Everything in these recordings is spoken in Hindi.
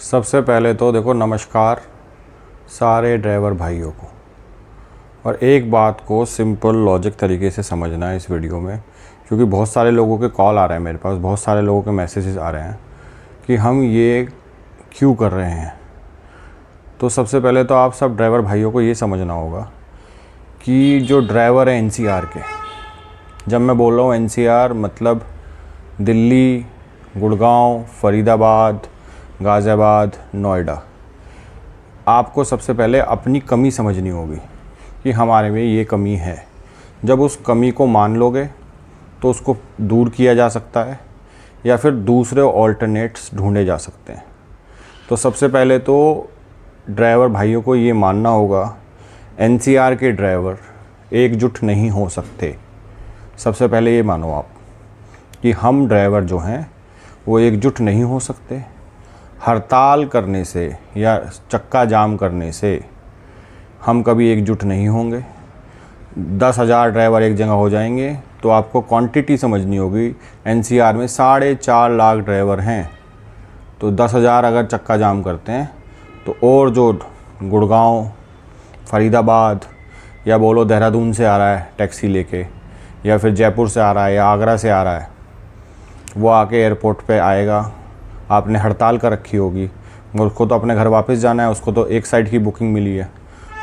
सबसे पहले तो देखो नमस्कार सारे ड्राइवर भाइयों को। और एक बात को सिंपल लॉजिक तरीके से समझना है इस वीडियो में, क्योंकि बहुत सारे लोगों के कॉल आ रहे हैं मेरे पास, बहुत सारे लोगों के मैसेजेस आ रहे हैं कि हम ये क्यों कर रहे हैं। तो सबसे पहले तो आप सब ड्राइवर भाइयों को ये समझना होगा कि जो ड्राइवर है एनसीआर के, जब मैं बोल रहा हूँ एनसीआर मतलब दिल्ली, गुड़गांव, फरीदाबाद, गाज़ियाबाद, नोएडा, आपको सबसे पहले अपनी कमी समझनी होगी कि हमारे में ये कमी है। जब उस कमी को मान लोगे तो उसको दूर किया जा सकता है या फिर दूसरे ऑल्टरनेट्स ढूंढे जा सकते हैं। तो सबसे पहले तो ड्राइवर भाइयों को ये मानना होगा एनसीआर के ड्राइवर एकजुट नहीं हो सकते। सबसे पहले ये मानो आप कि हम ड्राइवर जो हैं वो एकजुट नहीं हो सकते। हड़ताल करने से या चक्का जाम करने से हम कभी एकजुट नहीं होंगे। 10,000 ड्राइवर एक जगह हो जाएंगे तो आपको क्वांटिटी समझनी होगी। एनसीआर में 4.5 लाख ड्राइवर हैं, तो 10,000 अगर चक्का जाम करते हैं तो और जो गुड़गांव, फरीदाबाद या बोलो देहरादून से आ रहा है टैक्सी लेके, या फिर जयपुर से आ रहा है या आगरा से आ रहा है, वो आके एयरपोर्ट पे आएगा। आपने हड़ताल कर रखी होगी, उसको तो अपने घर वापस जाना है, उसको तो एक साइड की बुकिंग मिली है,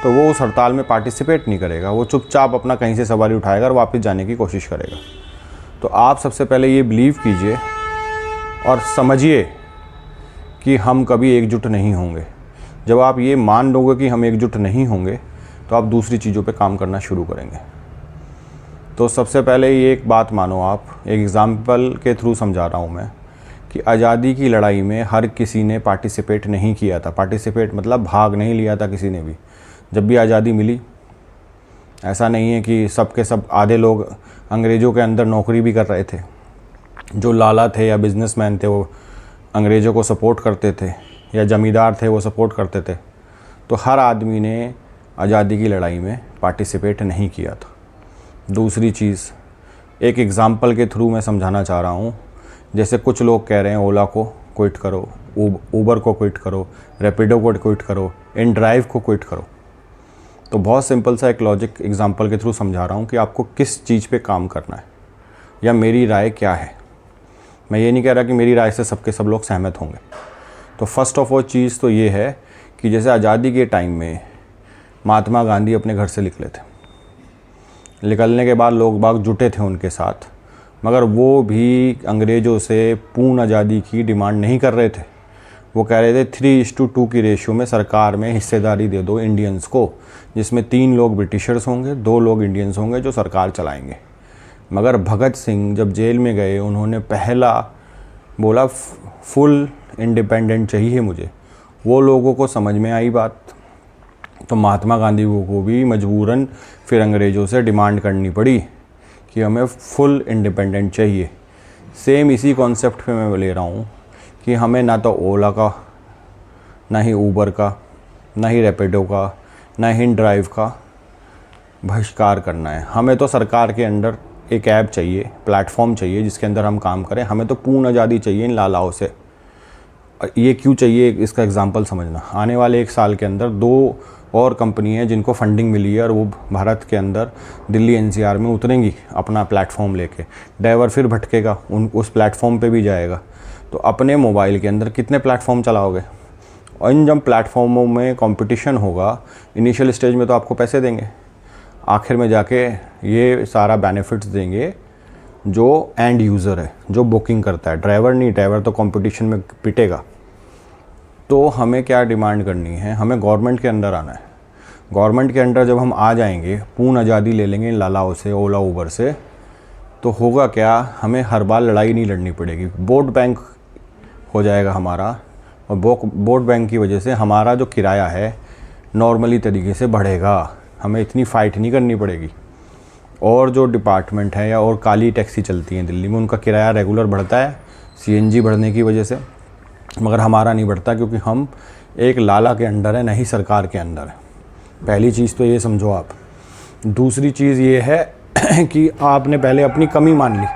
तो वो उस हड़ताल में पार्टिसिपेट नहीं करेगा। वो चुपचाप अपना कहीं से सवारी उठाएगा और वापस जाने की कोशिश करेगा। तो आप सबसे पहले ये बिलीव कीजिए और समझिए कि हम कभी एकजुट नहीं होंगे। जब आप ये मान लोगे कि हम एकजुट नहीं होंगे तो आप दूसरी चीज़ों पे काम करना शुरू करेंगे। तो सबसे पहले ये एक बात मानो आप, एक एग्ज़ाम्पल के थ्रू समझा रहा हूँ मैं कि आज़ादी की लड़ाई में हर किसी ने पार्टिसिपेट नहीं किया था। पार्टिसिपेट मतलब भाग नहीं लिया था किसी ने भी। जब भी आज़ादी मिली, ऐसा नहीं है कि सब के सब, आधे लोग अंग्रेज़ों के अंदर नौकरी भी कर रहे थे। जो लाला थे या बिजनेसमैन थे वो अंग्रेज़ों को सपोर्ट करते थे, या ज़मींदार थे वो सपोर्ट करते थे। तो हर आदमी ने आज़ादी की लड़ाई में पार्टिसिपेट नहीं किया था। दूसरी चीज़, एक एग्ज़ाम्पल के थ्रू मैं समझाना चाह रहा हूँ। जैसे कुछ लोग कह रहे हैं ओला को क्विट करो, ऊबर को क्विट करो, रैपिडो को क्विट करो, InDrive को क्विट करो। तो बहुत सिंपल सा एक लॉजिक एग्जांपल के थ्रू समझा रहा हूँ कि आपको किस चीज़ पे काम करना है या मेरी राय क्या है। मैं ये नहीं कह रहा कि मेरी राय से सबके सब लोग सहमत होंगे। तो फर्स्ट ऑफ ऑल चीज़ तो ये है कि जैसे आज़ादी के टाइम में महात्मा गांधी अपने घर से निकले थे, निकलने के बाद लोग बाग जुटे थे उनके साथ, मगर वो भी अंग्रेज़ों से पूर्ण आज़ादी की डिमांड नहीं कर रहे थे। वो कह रहे थे 3:2 की रेशियो में सरकार में हिस्सेदारी दे दो इंडियंस को, जिसमें 3 लोग ब्रिटिशर्स होंगे, 2 लोग इंडियंस होंगे जो सरकार चलाएंगे। मगर भगत सिंह जब जेल में गए, उन्होंने पहला बोला फुल इंडिपेंडेंट चाहिए मुझे। वो लोगों को समझ में आई बात, तो महात्मा गांधी को भी मजबूरन फिर अंग्रेज़ों से डिमांड करनी पड़ी कि हमें फुल इंडिपेंडेंट चाहिए। सेम इसी कॉन्सेप्ट पे मैं ले रहा हूँ कि हमें ना तो ओला का, ना ही ऊबर का, ना ही रैपिडो का, ना ही InDrive का बहिष्कार करना है। हमें तो सरकार के अंडर एक ऐप चाहिए, प्लेटफॉर्म चाहिए जिसके अंदर हम काम करें। हमें तो पूर्ण आज़ादी चाहिए इन लालाओं से। ये क्यों चाहिए, इसका एग्जांपल समझना। आने वाले 1 साल के अंदर 2 और कंपनी है जिनको फंडिंग मिली है और वो भारत के अंदर दिल्ली NCR में उतरेंगी अपना प्लेटफॉर्म लेके। ड्राइवर फिर भटकेगा, उस प्लेटफॉर्म पे भी जाएगा। तो अपने मोबाइल के अंदर कितने प्लेटफॉर्म चलाओगे? और इन जब प्लेटफॉर्मों में कंपटीशन होगा, इनिशियल स्टेज में तो आपको पैसे देंगे, आखिर में जाके ये सारा बेनिफिट्स देंगे जो एंड यूज़र है, जो बुकिंग करता है। ड्राइवर नहीं, ड्राइवर तो कंपटीशन में पिटेगा। तो हमें क्या डिमांड करनी है? हमें गवर्नमेंट के अंदर आना है। गवर्नमेंट के अंदर जब हम आ जाएंगे, पूर्ण आज़ादी ले लेंगे इन लालाओं से, ओला ऊबर से, तो होगा क्या, हमें हर बार लड़ाई नहीं लड़नी पड़ेगी। वोट बैंक हो जाएगा हमारा, और वोट बैंक की वजह से हमारा जो किराया है नॉर्मली तरीके से बढ़ेगा। हमें इतनी फ़ाइट नहीं करनी पड़ेगी। और जो डिपार्टमेंट है या और काली टैक्सी चलती हैं दिल्ली में, उनका किराया रेगुलर बढ़ता है CNG बढ़ने की वजह से, मगर हमारा नहीं बढ़ता, क्योंकि हम एक लाला के अंडर है, नहीं सरकार के अंदर है। पहली चीज़ तो ये समझो आप। दूसरी चीज़ ये है कि आपने पहले अपनी कमी मान ली।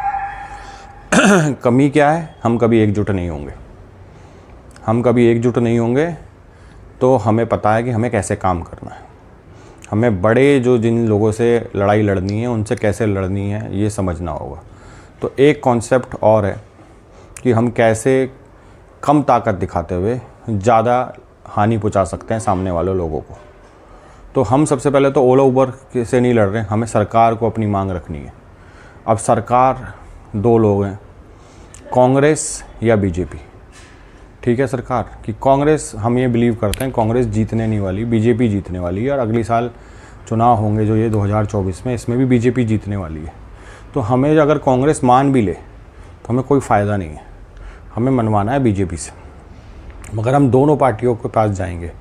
कमी क्या है? हम कभी एकजुट नहीं होंगे। हम कभी एकजुट नहीं होंगे तो हमें पता है कि हमें कैसे काम करना है। हमें बड़े जो जिन लोगों से लड़ाई लड़नी है उनसे कैसे लड़नी है ये समझना होगा। तो एक कॉन्सेप्ट और है कि हम कैसे कम ताकत दिखाते हुए ज़्यादा हानि पहुंचा सकते हैं सामने वाले लोगों को। तो हम सबसे पहले तो ओला उबर से नहीं लड़ रहे हैं, हमें सरकार को अपनी मांग रखनी है। अब सरकार दो लोग हैं, कांग्रेस या बीजेपी। ठीक है सरकार कि कांग्रेस, हम ये बिलीव करते हैं कांग्रेस जीतने नहीं वाली, बीजेपी जीतने वाली है। और अगली साल चुनाव होंगे जो ये 2024 में, इसमें भी बीजेपी जीतने वाली है। तो हमें अगर कांग्रेस मान भी ले तो हमें कोई फ़ायदा नहीं है, हमें मनवाना है बीजेपी से। मगर हम दोनों पार्टियों के पास जाएंगे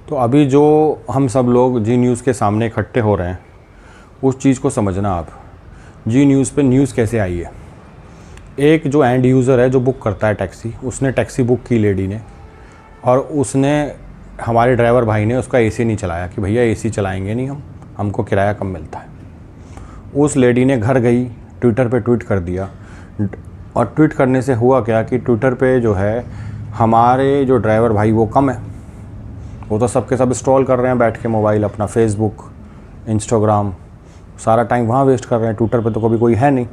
तो अभी जो हम सब लोग जी न्यूज़ के सामने इकट्ठे हो रहे हैं उस चीज़ को समझना। आप जी न्यूज़ पे न्यूज़ कैसे आई है? एक जो एंड यूज़र है जो बुक करता है टैक्सी, उसने टैक्सी बुक की लेडी ने, और उसने हमारे ड्राइवर भाई ने उसका एसी नहीं चलाया कि भैया एसी चलाएंगे नहीं हमको किराया कम मिलता है। उस लेडी ने घर गई, ट्विटर पे ट्वीट कर दिया, और ट्वीट करने से हुआ क्या कि ट्विटर पे जो है हमारे जो ड्राइवर भाई वो कम है, वो तो सबके सब स्क्रॉल कर रहे हैं बैठ के मोबाइल अपना, फेसबुक, इंस्टाग्राम, सारा टाइम वहाँ वेस्ट कर रहे हैं। ट्विटर पे तो कभी कोई है नहीं।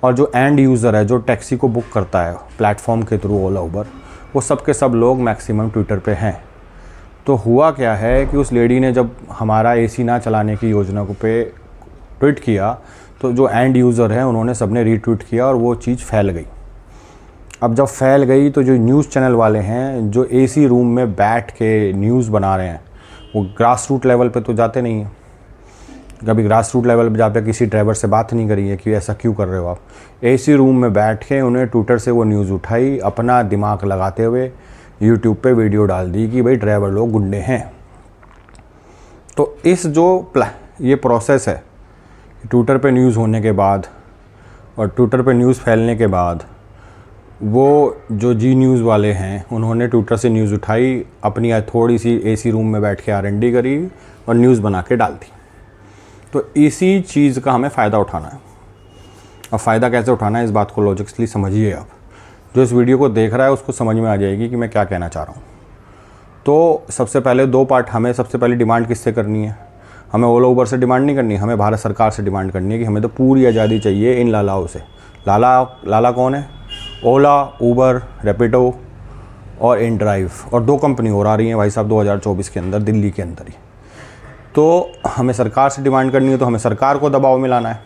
और जो एंड यूज़र है जो टैक्सी को बुक करता है प्लेटफॉर्म के थ्रू ओला उबर, वो सब के सब लोग मैक्सिमम ट्विटर पे हैं। तो हुआ क्या है कि उस लेडी ने जब हमारा एसी ना चलाने की योजना को पे ट्वीट किया तो जो एंड यूज़र है उन्होंने सबने रीट्वीट किया और वो चीज़ फैल गई। अब जब फैल गई तो जो न्यूज़ चैनल वाले हैं जो एसी रूम में बैठ के न्यूज़ बना रहे हैं वो ग्रास रूट लेवल पे तो जाते नहीं हैं। कभी ग्रास रूट लेवल पे जाकर किसी ड्राइवर से बात नहीं करी है कि ऐसा क्यों कर रहे हो आप। एसी रूम में बैठ के उन्हें ट्विटर से वो न्यूज़ उठाई, अपना दिमाग लगाते हुए यूट्यूब पे वीडियो डाल दी कि भाई ड्राइवर लोग गुंडे हैं। तो इस जो ये प्रोसेस है, ट्विटर पे न्यूज़ होने के बाद और ट्विटर पे न्यूज़ फैलने के बाद वो जो जी न्यूज़ वाले हैं उन्होंने ट्विटर से न्यूज़ उठाई, अपनी थोड़ी सी एसी रूम में बैठ के R&D करी और न्यूज़ बना के डाल दी। तो इसी चीज़ का हमें फ़ायदा उठाना है। अब फ़ायदा कैसे उठाना है इस बात को लॉजिकली समझिए आप। जो इस वीडियो को देख रहा है उसको समझ में आ जाएगी कि मैं क्या कहना चाह रहा हूँ। तो सबसे पहले दो पार्ट, हमें सबसे पहले डिमांड किससे करनी है? हमें ओला उबर से डिमांड नहीं करनी, हमें भारत सरकार से डिमांड करनी है कि हमें तो पूरी आज़ादी चाहिए इन लालाओं से। लाला कौन है? ओला, उबर, रैपिडो और इनड्राइव, और दो कंपनी और आ रही हैं भाई साहब 2024 के अंदर दिल्ली के अंदर ही। तो हमें सरकार से डिमांड करनी है तो हमें सरकार को दबाव में लाना है।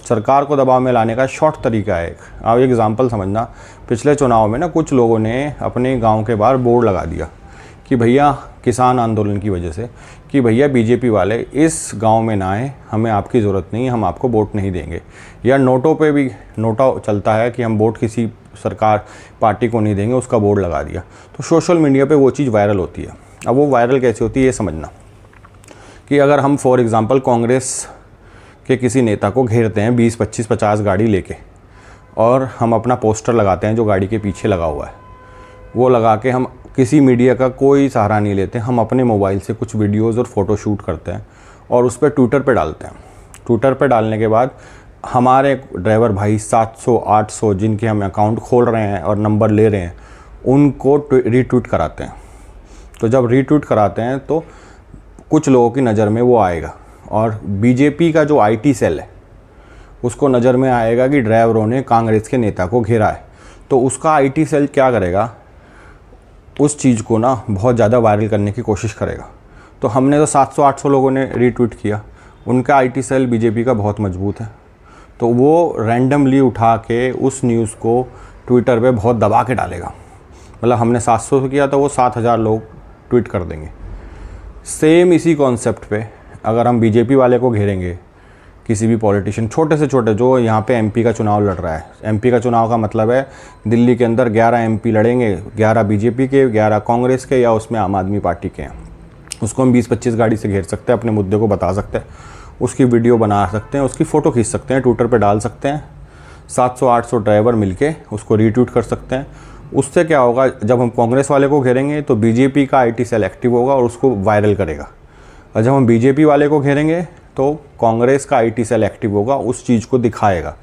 सरकार को दबाव में लाने का शॉर्ट तरीका है आप एक एग्ज़ाम्पल समझना। पिछले चुनाव में ना कुछ लोगों ने अपने गांव के बाहर बोर्ड लगा दिया कि भैया, किसान आंदोलन की वजह से, कि भैया बीजेपी वाले इस गांव में ना आए, हमें आपकी ज़रूरत नहीं है, हम आपको वोट नहीं देंगे। या नोटों पे भी नोटा चलता है कि हम वोट किसी सरकार पार्टी को नहीं देंगे, उसका बोर्ड लगा दिया। तो सोशल मीडिया पे वो चीज़ वायरल होती है। अब वो वायरल कैसे होती है ये समझना कि अगर हम फॉर एग्ज़ाम्पल कांग्रेस के किसी नेता को घेरते हैं 20, 25, 50 गाड़ी लेके, और हम अपना पोस्टर लगाते हैं जो गाड़ी के पीछे लगा हुआ है, वो लगा के हम किसी मीडिया का कोई सहारा नहीं लेते, हम अपने मोबाइल से कुछ वीडियोज़ और फ़ोटो शूट करते हैं और उस पर ट्विटर पे डालते हैं। ट्विटर पे डालने के बाद हमारे ड्राइवर भाई 700, 800 जिनके हम अकाउंट खोल रहे हैं और नंबर ले रहे हैं उनको रीट्वीट कराते हैं। तो जब रीट्वीट कराते हैं तो कुछ लोगों की नज़र में वो आएगा, और बीजेपी का जो IT सेल है उसको नज़र में आएगा कि ड्राइवरों ने कांग्रेस के नेता को घेरा है। तो उसका IT सेल क्या करेगा, उस चीज़ को ना बहुत ज़्यादा वायरल करने की कोशिश करेगा। तो हमने तो 700-800 लोगों ने रीट्वीट किया, उनका IT सेल बीजेपी का बहुत मजबूत है, तो वो रैंडमली उठा के उस न्यूज़ को ट्विटर पे बहुत दबा के डालेगा। मतलब हमने 700 किया तो वो 7000 लोग ट्वीट कर देंगे। सेम इसी कॉन्सेप्ट पे अगर हम बीजेपी वाले को घेरेंगे, किसी भी पॉलिटिशियन, छोटे से छोटे, जो यहाँ पे MP का चुनाव लड़ रहा है, MP का चुनाव का मतलब है दिल्ली के अंदर 11 MP लड़ेंगे, 11 बीजेपी के, 11 कांग्रेस के, या उसमें आम आदमी पार्टी के हैं। उसको हम 20-25 गाड़ी से घेर सकते हैं, अपने मुद्दे को बता सकते हैं, उसकी वीडियो बना सकते हैं, उसकी फ़ोटो खींच सकते हैं, ट्विटर पर डाल सकते हैं। 700-800 ड्राइवर मिलके उसको रीट्वीट कर सकते हैं। उससे क्या होगा, जब हम कांग्रेस वाले को घेरेंगे तो बीजेपी का IT सेल एक्टिव होगा और उसको वायरल करेगा, और जब हम बीजेपी वाले को घेरेंगे तो कांग्रेस का IT सेल एक्टिव होगा, उस चीज़ को दिखाएगा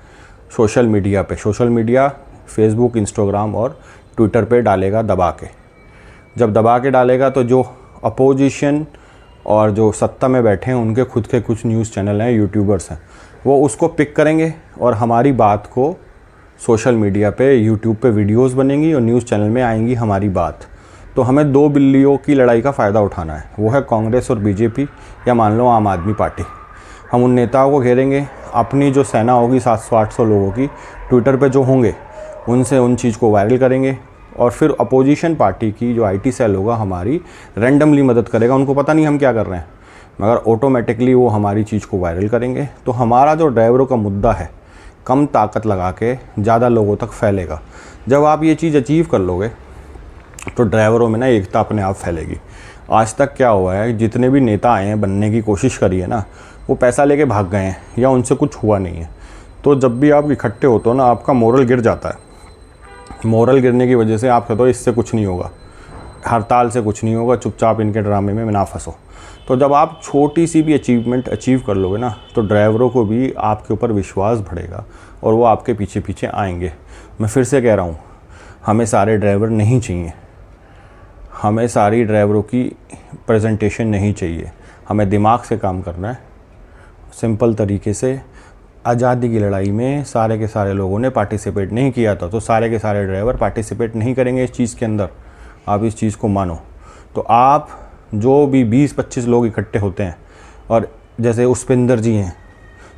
सोशल मीडिया पे। सोशल मीडिया फेसबुक, इंस्टाग्राम और ट्विटर पे डालेगा दबा के। जब दबा के डालेगा तो जो अपोजिशन और जो सत्ता में बैठे हैं उनके खुद के कुछ न्यूज़ चैनल हैं, यूट्यूबर्स हैं, वो उसको पिक करेंगे और हमारी बात को सोशल मीडिया पे, यूट्यूब पे वीडियोस बनेंगी और न्यूज़ चैनल में आएंगी हमारी बात। तो हमें दो बिल्लियों की लड़ाई का फ़ायदा उठाना है, वो है कांग्रेस और बीजेपी या मान लो आम आदमी पार्टी। हम उन नेताओं को घेरेंगे, अपनी जो सेना होगी 700-800 लोगों की ट्विटर पे जो होंगे उनसे उन चीज़ को वायरल करेंगे। और फिर अपोजिशन पार्टी की जो IT सेल होगा हमारी रैंडमली मदद करेगा, उनको पता नहीं हम क्या कर रहे हैं, मगर ऑटोमेटिकली वो हमारी चीज़ को वायरल करेंगे। तो हमारा जो ड्राइवरों का मुद्दा है कम ताकत लगा के ज़्यादा लोगों तक फैलेगा। जब आप ये चीज़ अचीव कर लोगे तो ड्राइवरों में ना एकता अपने आप फैलेगी। आज तक क्या हुआ है, जितने भी नेता आए हैं, बनने की कोशिश करी है ना, वो पैसा लेके भाग गए हैं या उनसे कुछ हुआ नहीं है। तो जब भी आप इकट्ठे होते हो ना, आपका मोरल गिर जाता है। मोरल गिरने की वजह से आप कहते हो इससे कुछ नहीं होगा, हड़ताल से कुछ नहीं होगा, चुपचाप इनके ड्रामे में ना फंसो। तो जब आप छोटी सी भी अचीवमेंट अचीव कर लोगे ना, तो ड्राइवरों को भी आपके ऊपर विश्वास बढ़ेगा और वो आपके पीछे पीछे आएंगे। मैं फिर से कह रहा हूँ, हमें सारे ड्राइवर नहीं चाहिए, हमें सारी ड्राइवरों की प्रेजेंटेशन नहीं चाहिए, हमें दिमाग से काम करना है। सिंपल तरीके से आज़ादी की लड़ाई में सारे के सारे लोगों ने पार्टिसिपेट नहीं किया था, तो सारे के सारे ड्राइवर पार्टिसिपेट नहीं करेंगे इस चीज़ के अंदर। आप इस चीज़ को मानो। तो आप जो भी 20-25 लोग इकट्ठे होते हैं, और जैसे उस्पेंद्र जी हैं,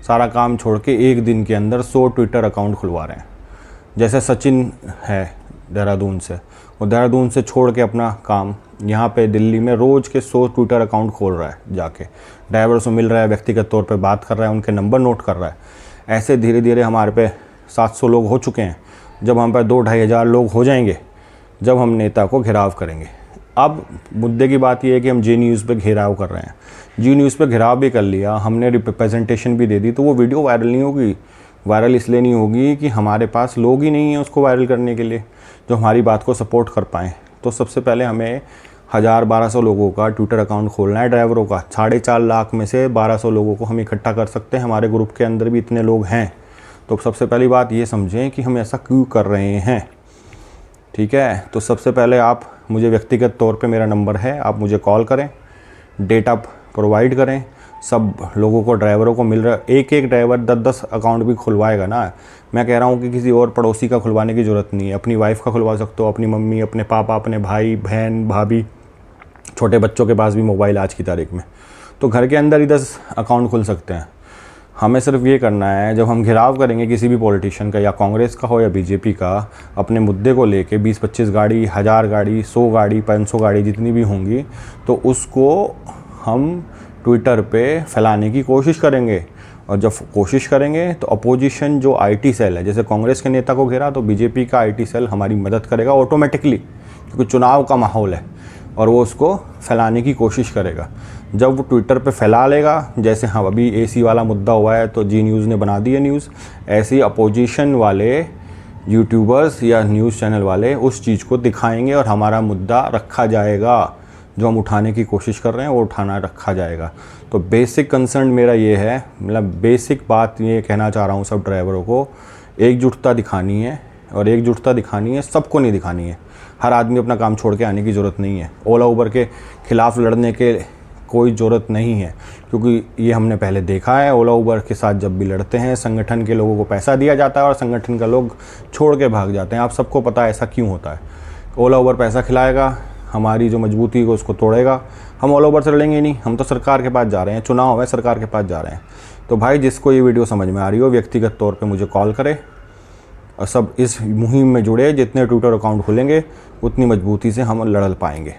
सारा काम छोड़ के एक दिन के अंदर 100 ट्विटर अकाउंट खुलवा रहे हैं। जैसे सचिन है देहरादून से, वो देहरादून से छोड़ के अपना काम यहाँ पे दिल्ली में रोज़ के 100 ट्विटर अकाउंट खोल रहा है, जाके ड्राइवर से मिल रहा है, व्यक्तिगत तौर पे बात कर रहा है, उनके नंबर नोट कर रहा है। ऐसे धीरे धीरे हमारे पे 700 लोग हो चुके हैं। जब हम पे 2-2.5 हज़ार लोग हो जाएंगे, जब हम नेता को घेराव करेंगे। अब मुद्दे की बात यह है कि हम जी न्यूज़ पे घेराव कर रहे हैं। जी न्यूज़ पे घेराव भी कर लिया, हमने रिप्रेजेंटेशन भी दे दी, तो वो वीडियो वायरल नहीं होगी। वायरल इसलिए नहीं होगी कि हमारे पास लोग ही नहीं हैं उसको वायरल करने के लिए, जो हमारी बात को सपोर्ट कर पाएँ। तो सबसे पहले हमें 1000-1200 लोगों का ट्विटर अकाउंट खोलना है ड्राइवरों का। 4.5 लाख में से 1200 लोगों को हम इकट्ठा कर सकते हैं, हमारे ग्रुप के अंदर भी इतने लोग हैं। तो सबसे पहली बात ये समझें कि हम ऐसा क्यों कर रहे हैं, ठीक है। तो सबसे पहले आप मुझे व्यक्तिगत तौर पे, मेरा नंबर है, आप मुझे कॉल करें, डेटा प्रोवाइड करें। सब लोगों को, ड्राइवरों को मिल रहा है। एक एक ड्राइवर 10-10 अकाउंट भी खुलवाएगा ना, मैं कह रहा हूँ कि किसी और पड़ोसी का खुलवाने की ज़रूरत नहीं है। अपनी वाइफ का खुलवा सकते हो, अपनी मम्मी, अपने पापा, अपने भाई बहन, भाभी, छोटे बच्चों के पास भी मोबाइल आज की तारीख में, तो घर के अंदर ही 10 अकाउंट खुल सकते हैं। हमें सिर्फ ये करना है, जब हम घेराव करेंगे किसी भी पॉलिटिशियन का, या कांग्रेस का हो या बीजेपी का, अपने मुद्दे को लेके 20-25 गाड़ी, 1000 गाड़ी, 100 गाड़ी, 500 गाड़ी जितनी भी होंगी, तो उसको हम ट्विटर पे फैलाने की कोशिश करेंगे। और जब कोशिश करेंगे तो अपोजिशन जो IT सेल है, जैसे कांग्रेस के नेता को घेरा तो बीजेपी का IT सेल हमारी मदद करेगा ऑटोमेटिकली, क्योंकि चुनाव का माहौल है, और वो उसको फैलाने की कोशिश करेगा। जब वो ट्विटर पे फैला लेगा, जैसे हाँ अभी AC वाला मुद्दा हुआ है तो जी न्यूज़ ने बना दी है न्यूज़, ऐसे ही अपोजिशन वाले यूट्यूबर्स या न्यूज़ चैनल वाले उस चीज़ को दिखाएंगे और हमारा मुद्दा रखा जाएगा। जो हम उठाने की कोशिश कर रहे हैं वो उठाना रखा जाएगा। तो बेसिक कंसर्न मेरा ये है, मतलब बेसिक बात ये कहना चाह रहा हूँ सब ड्राइवरों को, एकजुटता दिखानी है, और एकजुटता दिखानी है, सबको नहीं दिखानी है। हर आदमी अपना काम छोड़ के आने की ज़रूरत नहीं है। ओला उबर के ख़िलाफ़ लड़ने के कोई ज़रूरत नहीं है, क्योंकि ये हमने पहले देखा है। ओला उबर के साथ जब भी लड़ते हैं, संगठन के लोगों को पैसा दिया जाता है और संगठन का लोग छोड़ के भाग जाते हैं। आप सबको पता है ऐसा क्यों होता है। ओला उबर पैसा खिलाएगा, हमारी जो मजबूती को उसको तोड़ेगा। हम ओला उबर से लड़ेंगे ही नहीं, हम तो सरकार के पास जा रहे हैं, चुनाव है, सरकार के पास जा रहे हैं। तो भाई जिसको ये वीडियो समझ में आ रही हो, व्यक्तिगत तौर पे मुझे कॉल करे और सब इस मुहिम में जुड़े। जितने ट्विटर अकाउंट खुलेंगे उतनी मजबूती से हम लड़ पाएंगे।